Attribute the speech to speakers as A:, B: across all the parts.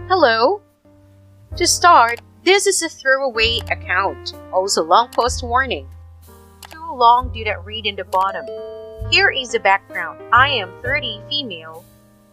A: Hello? To start, this is a throwaway account, also long post warning. Too long, do not read in the bottom. Here is the background. I am 30, female.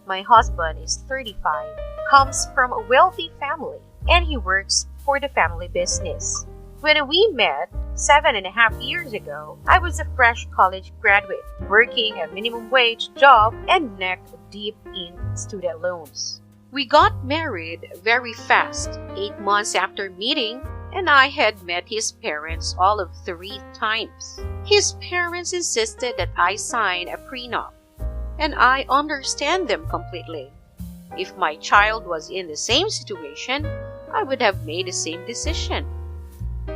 A: My husband is 35, comes from a wealthy family, and he works for the family business. When we met 7.5 years ago, I was a fresh college graduate, working a minimum wage job and neck deep in student loans. We got married very fast, 8 months after meeting, and I had met his parents all of 3 times. His parents insisted that I sign a prenup, and I understand them completely. If my child was in the same situation, I would have made the same decision.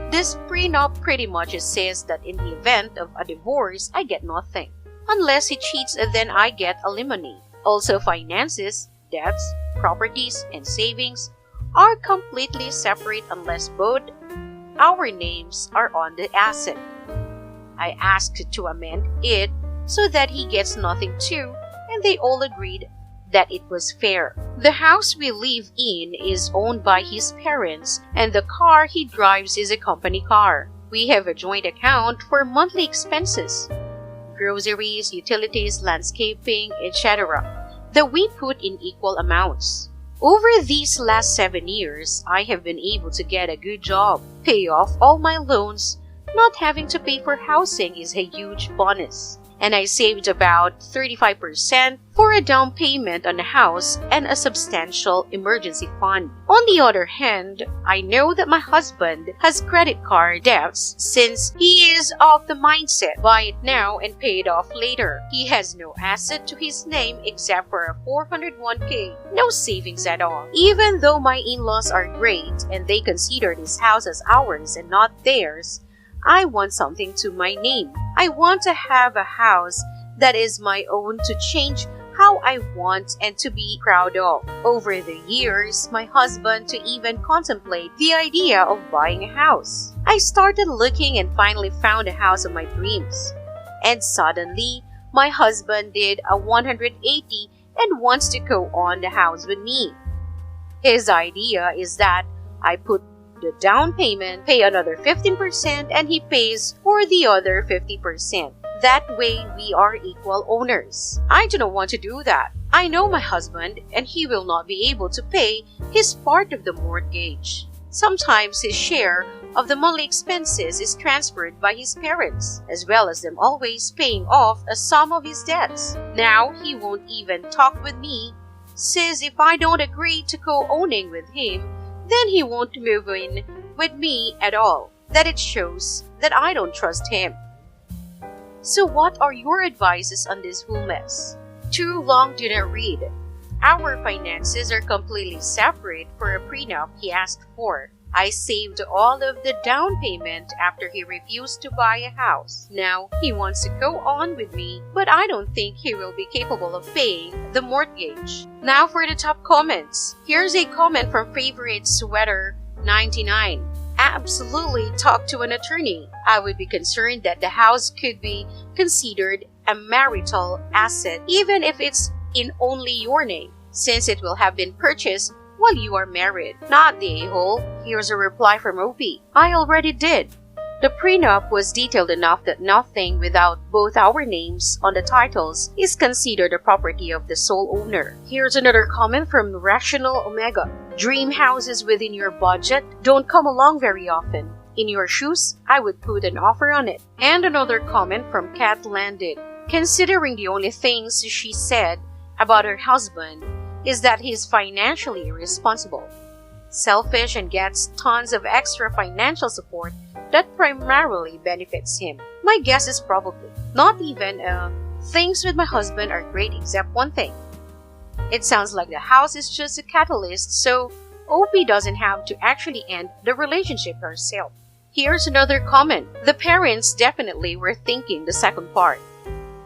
A: This prenup pretty much says that in the event of a divorce, I get nothing. Unless he cheats, then I get alimony. Also, finances, debts, properties, and savings are completely separate unless both our names are on the asset. I asked to amend it so that he gets nothing too, and they all agreed that it was fair. The house we live in is owned by his parents, and the car he drives is a company car. We have a joint account for monthly expenses, groceries, utilities, landscaping, etc., that we put in equal amounts. Over these last 7 years, I have been able to get a good job, pay off all my loans. Not having to pay for housing is a huge bonus. And I saved about 35% for a down payment on a house and a substantial emergency fund. On the other hand, I know that my husband has credit card debts since he is of the mindset, buy it now and pay it off later. He has no asset to his name except for a 401k, no savings at all. Even though my in-laws are great and they consider this house as ours and not theirs, I want something to my name. I want to have a house that is my own to change how I want and to be proud of. Over the years, my husband to even contemplate the idea of buying a house. I started looking and finally found a house of my dreams. And suddenly, my husband did a 180 and wants to go on the house with me. His idea is that I put the down payment, pay another 15%, and he pays for the other 50%. That way, we are equal owners. I do not want to do that. I know my husband, and he will not be able to pay his part of the mortgage. Sometimes his share of the monthly expenses is transferred by his parents, as well as them always paying off a sum of his debts. Now, he won't even talk with me, says if I don't agree to co-owning with him, then he won't move in with me at all. That it shows that I don't trust him. So what are your advices on this whole mess? Too long, do not read. Our finances are completely separate for a prenup he asked for. I saved all of the down payment after he refused to buy a house. Now, he wants to go on with me, but I don't think he will be capable of paying the mortgage. Now for the top comments. Here's a comment from Favorite Sweater 99. Absolutely talk to an attorney. I would be concerned that the house could be considered a marital asset even if it's in only your name, since it will have been purchased while you are married. Not the a-hole. Here's a reply from Opie. I already did. The prenup was detailed enough that nothing without both our names on the titles is considered the property of the sole owner. Here's another comment from Rational Omega. Dream houses within your budget don't come along very often. In your shoes, I would put an offer on it. And another comment from Cat Landed. Considering the only things she said about her husband is that he's financially irresponsible, selfish, and gets tons of extra financial support that primarily benefits him. My guess is probably not even things with my husband are great except one thing. It sounds like the house is just a catalyst, so Opie doesn't have to actually end the relationship herself. Here's another comment. The parents definitely were thinking the second part.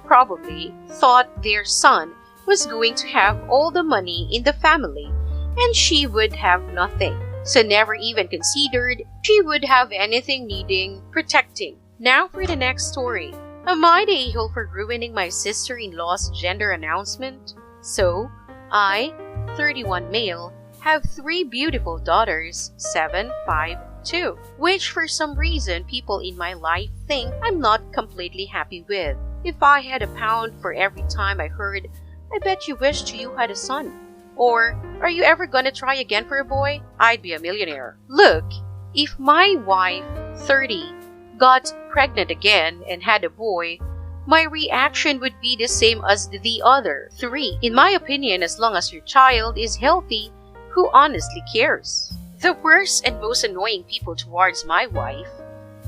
A: Probably thought their son was going to have all the money in the family and she would have nothing. So never even considered she would have anything needing protecting. Now for the next story. Am I the a-hole for ruining my sister-in-law's gender announcement? So, I, 31 male, have 3 beautiful daughters, 7, 5, 2, which for some reason people in my life think I'm not completely happy with. If I had a pound for every time I heard, "I bet you wished you had a son," or "Are you ever gonna try again for a boy?" I'd be a millionaire. Look, if my wife, 30, got pregnant again and had a boy, my reaction would be the same as the other 3. In my opinion, as long as your child is healthy, who honestly cares? The worst and most annoying people towards my wife,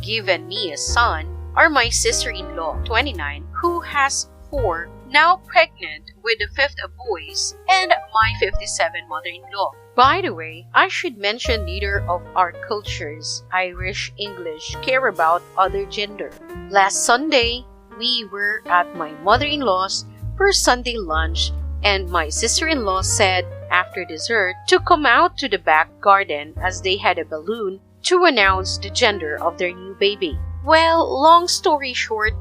A: given me a son, are my sister-in-law, 29, who has 4, now pregnant with the 5th of boys, and my 57 mother-in-law. By the way, I should mention neither of our cultures, Irish, English, care about other gender. Last Sunday, we were at my mother-in-law's for Sunday lunch, and my sister-in-law said after dessert to come out to the back garden as they had a balloon to announce the gender of their new baby. Well, long story short,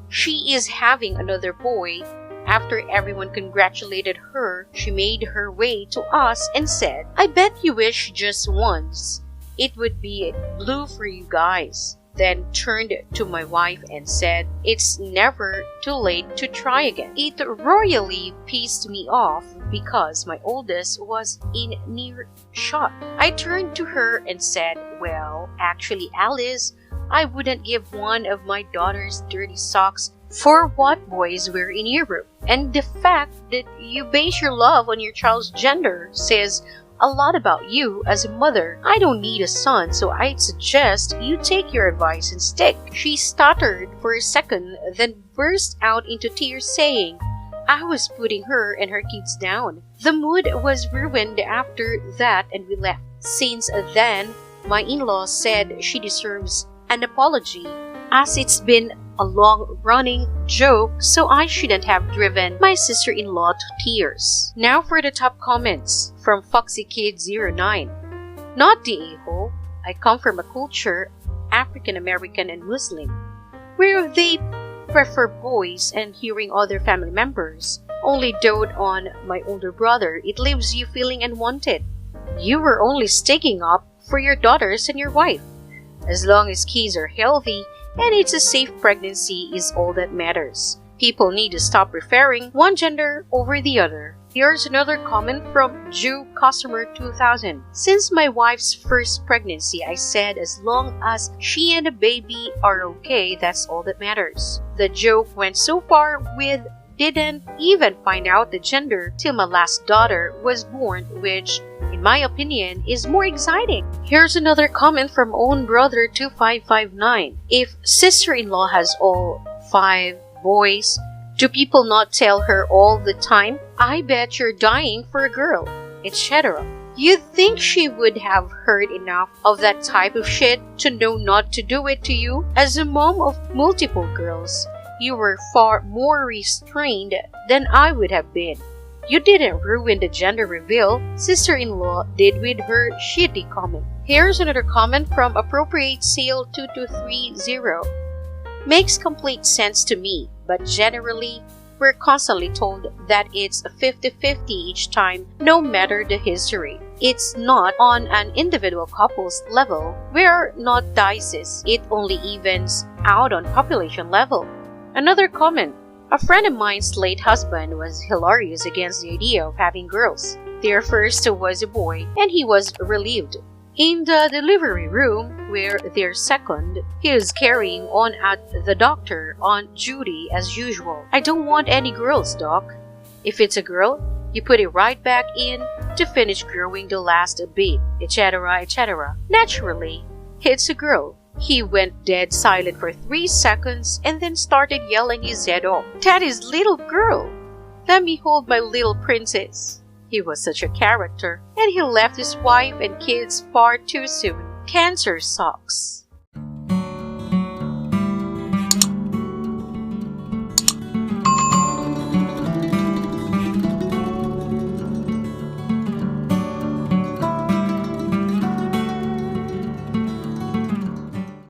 A: she is having another boy. After everyone congratulated her, she made her way to us and said, "I bet you wish just once it would be blue for you guys." Then turned to my wife and said, "It's never too late to try again." It royally pissed me off because my oldest was in near shot. I turned to her and said, "Well, actually, Alice, I wouldn't give one of my daughter's dirty socks for what boys wear in Europe. And the fact that you base your love on your child's gender says a lot about you as a mother. I don't need a son, so I'd suggest you take your advice and stick." She stuttered for a second, then burst out into tears saying, "I was putting her and her kids down." The mood was ruined after that and we left. Since then, my in-law said she deserves an apology, as it's been a long-running joke, so I shouldn't have driven my sister-in-law to tears. Now for the top comments from FoxyKid09. Not the a-hole. I come from a culture, African American and Muslim, where they prefer boys, and hearing other family members only dote on my older brother, it leaves you feeling unwanted. You were only sticking up for your daughters and your wife. As long as kids are healthy and it's a safe pregnancy is all that matters. People need to stop preferring one gender over the other. Here's another comment from Jew Customer 2000. Since my wife's first pregnancy, I said as long as she and the baby are okay, that's all that matters. The joke went so far with didn't even find out the gender till my last daughter was born, which in my opinion is more exciting. Here's another comment from Own Brother 2559. If sister-in-law has all 5 boys, do people not tell her all the time, "I bet you're dying for a girl," etc.? You'd think she would have heard enough of that type of shit to know not to do it to you. As a mom of multiple girls, you were far more restrained than I would have been. You didn't ruin the gender reveal, sister-in-law did with her shitty comment. Here's another comment from Appropriate Sale 2230. Makes complete sense to me, but generally, we're constantly told that it's a 50-50 each time, no matter the history. It's not on an individual couple's level. We're not dices. It only evens out on population level. Another comment. A friend of mine's late husband was hilarious against the idea of having girls. Their first was a boy, and he was relieved. In the delivery room, where their second, he was carrying on at the doctor on duty as usual. "I don't want any girls, doc. If it's a girl, you put it right back in to finish growing the last bit, etc., etc. Naturally, it's a girl." He went dead silent for 3 seconds and then started yelling his head off. "That is little girl. Let me hold my little princess." He was such a character, and he left his wife and kids far too soon. Cancer sucks.